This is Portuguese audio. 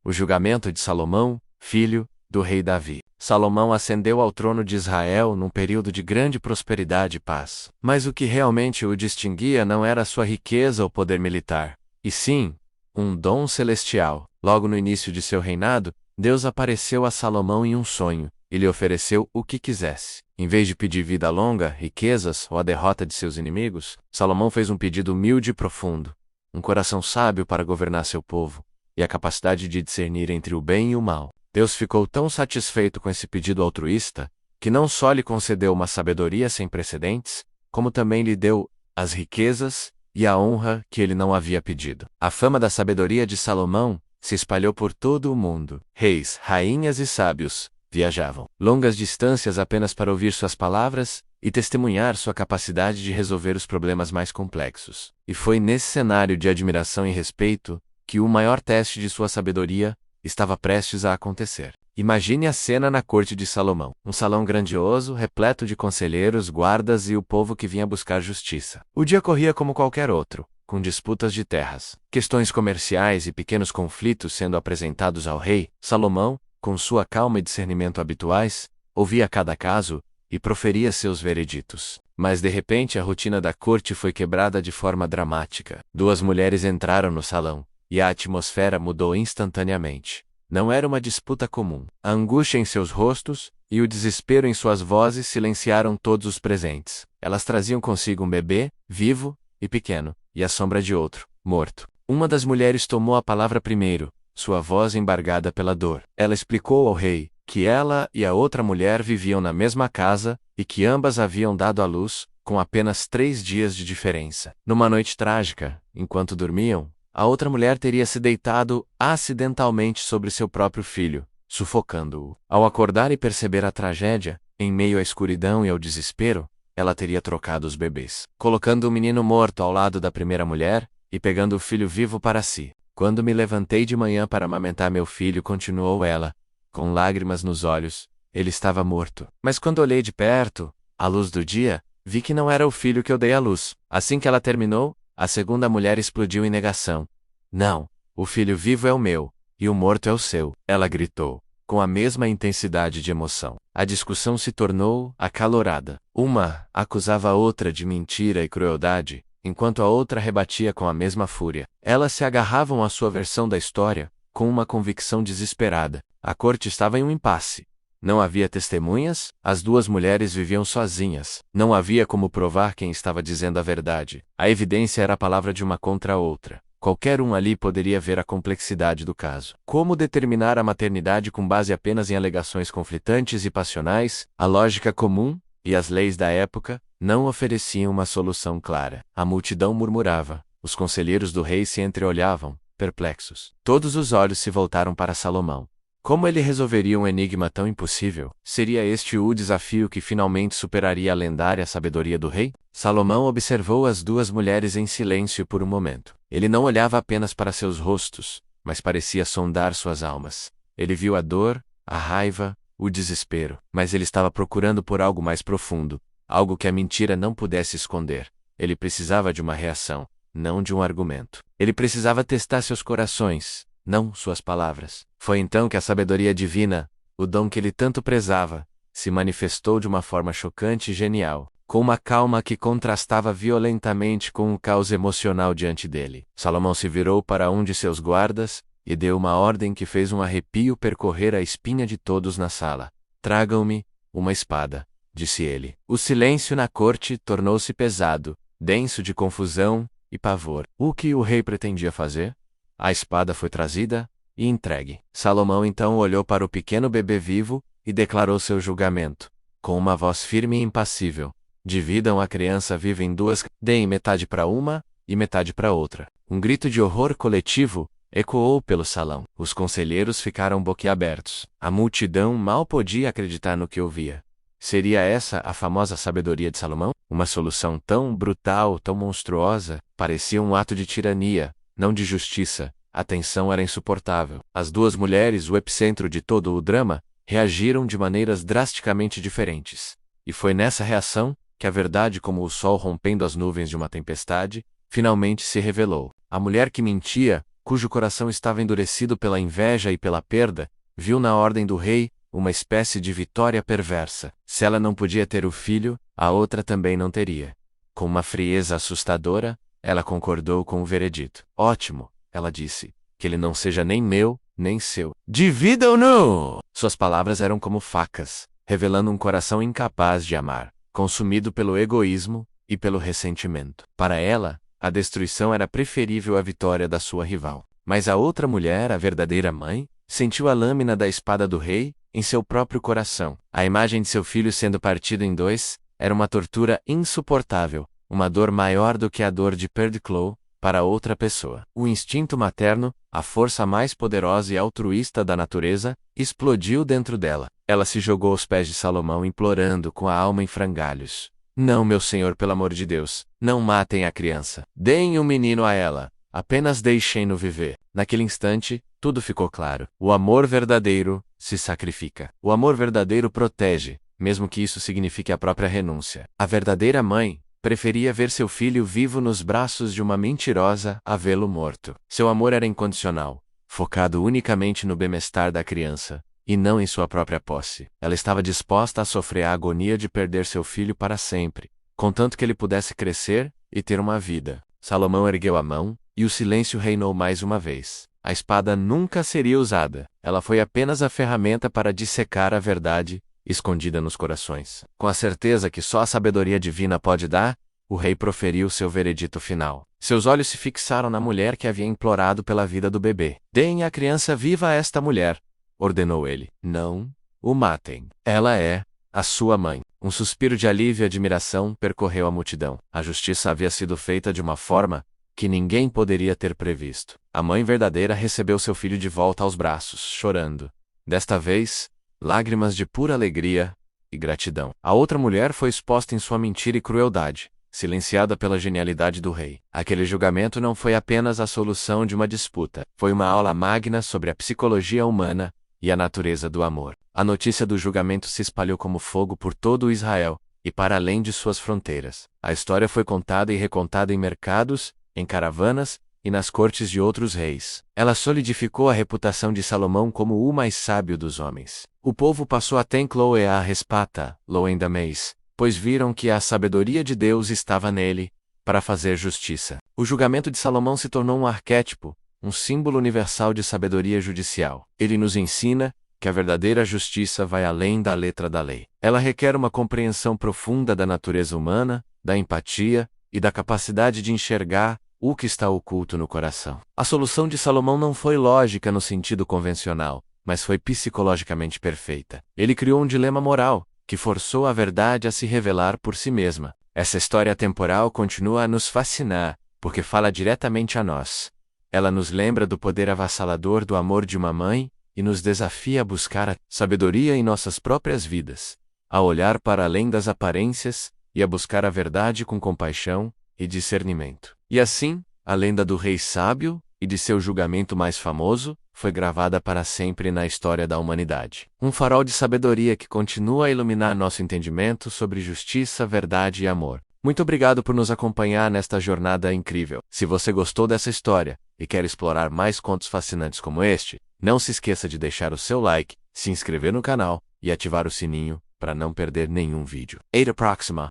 O julgamento de Salomão, filho do rei Davi. Salomão ascendeu ao trono de Israel num período de grande prosperidade e paz. Mas o que realmente o distinguia não era sua riqueza ou poder militar, e sim, um dom celestial. Logo no início de seu reinado, Deus apareceu a Salomão em um sonho e lhe ofereceu o que quisesse. Em vez de pedir vida longa, riquezas ou a derrota de seus inimigos, Salomão fez um pedido humilde e profundo: um coração sábio para governar seu povo, e a capacidade de discernir entre o bem e o mal. Deus ficou tão satisfeito com esse pedido altruísta, que não só lhe concedeu uma sabedoria sem precedentes, como também lhe deu as riquezas e a honra que ele não havia pedido. A fama da sabedoria de Salomão se espalhou por todo o mundo. Reis, rainhas e sábios viajavam longas distâncias apenas para ouvir suas palavras e testemunhar sua capacidade de resolver os problemas mais complexos. E foi nesse cenário de admiração e respeito que o maior teste de sua sabedoria estava prestes a acontecer. Imagine a cena na corte de Salomão. Um salão grandioso, repleto de conselheiros, guardas e o povo que vinha buscar justiça. O dia corria como qualquer outro, com disputas de terras, questões comerciais e pequenos conflitos sendo apresentados ao rei. Salomão, com sua calma e discernimento habituais, ouvia cada caso e proferia seus vereditos. Mas de repente a rotina da corte foi quebrada de forma dramática. Duas mulheres entraram no salão, e a atmosfera mudou instantaneamente. Não era uma disputa comum. A angústia em seus rostos e o desespero em suas vozes silenciaram todos os presentes. Elas traziam consigo um bebê, vivo e pequeno, e a sombra de outro, morto. Uma das mulheres tomou a palavra primeiro, sua voz embargada pela dor. Ela explicou ao rei que ela e a outra mulher viviam na mesma casa e que ambas haviam dado à luz, com apenas 3 dias de diferença. Numa noite trágica, enquanto dormiam, a outra mulher teria se deitado acidentalmente sobre seu próprio filho, sufocando-o. Ao acordar e perceber a tragédia, em meio à escuridão e ao desespero, ela teria trocado os bebês, colocando o menino morto ao lado da primeira mulher e pegando o filho vivo para si. Quando me levantei de manhã para amamentar meu filho, continuou ela, com lágrimas nos olhos, ele estava morto. Mas quando olhei de perto, à luz do dia, vi que não era o filho que eu dei à luz. Assim que ela terminou, a segunda mulher explodiu em negação. Não, o filho vivo é o meu, e o morto é o seu, ela gritou, com a mesma intensidade de emoção. A discussão se tornou acalorada. Uma acusava a outra de mentira e crueldade, enquanto a outra rebatia com a mesma fúria. Elas se agarravam à sua versão da história, com uma convicção desesperada. A corte estava em um impasse. Não havia testemunhas, as duas mulheres viviam sozinhas. Não havia como provar quem estava dizendo a verdade. A evidência era a palavra de uma contra a outra. Qualquer um ali poderia ver a complexidade do caso. Como determinar a maternidade com base apenas em alegações conflitantes e passionais? A lógica comum e as leis da época não ofereciam uma solução clara. A multidão murmurava. Os conselheiros do rei se entreolhavam, perplexos. Todos os olhos se voltaram para Salomão. Como ele resolveria um enigma tão impossível? Seria este o desafio que finalmente superaria a lendária sabedoria do rei? Salomão observou as duas mulheres em silêncio por um momento. Ele não olhava apenas para seus rostos, mas parecia sondar suas almas. Ele viu a dor, a raiva, o desespero, mas ele estava procurando por algo mais profundo, algo que a mentira não pudesse esconder. Ele precisava de uma reação, não de um argumento. Ele precisava testar seus corações, não suas palavras. Foi então que a sabedoria divina, o dom que ele tanto prezava, se manifestou de uma forma chocante e genial, com uma calma que contrastava violentamente com o caos emocional diante dele. Salomão se virou para um de seus guardas e deu uma ordem que fez um arrepio percorrer a espinha de todos na sala. "Tragam-me uma espada", disse ele. O silêncio na corte tornou-se pesado, denso de confusão e pavor. O que o rei pretendia fazer? A espada foi trazida e entregue. Salomão então olhou para o pequeno bebê vivo e declarou seu julgamento, com uma voz firme e impassível: "Dividam a criança viva em duas, deem metade para uma e metade para outra." Um grito de horror coletivo ecoou pelo salão. Os conselheiros ficaram boquiabertos. A multidão mal podia acreditar no que ouvia. Seria essa a famosa sabedoria de Salomão? Uma solução tão brutal, tão monstruosa, parecia um ato de tirania, não de justiça. A tensão era insuportável. As duas mulheres, o epicentro de todo o drama, reagiram de maneiras drasticamente diferentes. E foi nessa reação que a verdade, como o sol rompendo as nuvens de uma tempestade, finalmente se revelou. A mulher que mentia cujo coração estava endurecido pela inveja e pela perda, viu na ordem do rei uma espécie de vitória perversa. Se ela não podia ter o filho, a outra também não teria. Com uma frieza assustadora, ela concordou com o veredito. Ótimo, ela disse, que ele não seja nem meu, nem seu. Dividam-no! Suas palavras eram como facas, revelando um coração incapaz de amar, consumido pelo egoísmo e pelo ressentimento. Para ela, a destruição era preferível à vitória da sua rival. Mas a outra mulher, a verdadeira mãe, sentiu a lâmina da espada do rei em seu próprio coração. A imagem de seu filho sendo partido em dois era uma tortura insuportável, uma dor maior do que a dor de Perdclaw para outra pessoa. O instinto materno, a força mais poderosa e altruísta da natureza, explodiu dentro dela. Ela se jogou aos pés de Salomão implorando com a alma em frangalhos. Não, meu senhor, pelo amor de Deus, não matem a criança. Deem o menino a ela. Apenas deixem-no viver. Naquele instante, tudo ficou claro. O amor verdadeiro se sacrifica. O amor verdadeiro protege, mesmo que isso signifique a própria renúncia. A verdadeira mãe preferia ver seu filho vivo nos braços de uma mentirosa a vê-lo morto. Seu amor era incondicional, focado unicamente no bem-estar da criança, e não em sua própria posse. Ela estava disposta a sofrer a agonia de perder seu filho para sempre, contanto que ele pudesse crescer e ter uma vida. Salomão ergueu a mão, e o silêncio reinou mais uma vez. A espada nunca seria usada. Ela foi apenas a ferramenta para dissecar a verdade escondida nos corações. Com a certeza que só a sabedoria divina pode dar, o rei proferiu seu veredito final. Seus olhos se fixaram na mulher que havia implorado pela vida do bebê. Deem a criança viva a esta mulher, ordenou ele. Não o matem. Ela é a sua mãe. Um suspiro de alívio e admiração percorreu a multidão. A justiça havia sido feita de uma forma que ninguém poderia ter previsto. A mãe verdadeira recebeu seu filho de volta aos braços, chorando. Desta vez, lágrimas de pura alegria e gratidão. A outra mulher foi exposta em sua mentira e crueldade, silenciada pela genialidade do rei. Aquele julgamento não foi apenas a solução de uma disputa, foi uma aula magna sobre a psicologia humana e a natureza do amor. A notícia do julgamento se espalhou como fogo por todo o Israel e para além de suas fronteiras. A história foi contada e recontada em mercados, em caravanas e nas cortes de outros reis. Ela solidificou a reputação de Salomão como o mais sábio dos homens. O povo passou a tê-lo e a respata, lo ainda mais, pois viram que a sabedoria de Deus estava nele, para fazer justiça. O julgamento de Salomão se tornou um arquétipo, um símbolo universal de sabedoria judicial. Ele nos ensina que a verdadeira justiça vai além da letra da lei. Ela requer uma compreensão profunda da natureza humana, da empatia e da capacidade de enxergar o que está oculto no coração. A solução de Salomão não foi lógica no sentido convencional, mas foi psicologicamente perfeita. Ele criou um dilema moral, que forçou a verdade a se revelar por si mesma. Essa história temporal continua a nos fascinar, porque fala diretamente a nós. Ela nos lembra do poder avassalador do amor de uma mãe, e nos desafia a buscar a sabedoria em nossas próprias vidas, a olhar para além das aparências, e a buscar a verdade com compaixão e discernimento. E assim, a lenda do rei sábio, e de seu julgamento mais famoso, foi gravada para sempre na história da humanidade. Um farol de sabedoria que continua a iluminar nosso entendimento sobre justiça, verdade e amor. Muito obrigado por nos acompanhar nesta jornada incrível. Se você gostou dessa história e quer explorar mais contos fascinantes como este, não se esqueça de deixar o seu like, se inscrever no canal e ativar o sininho para não perder nenhum vídeo. Até a próxima!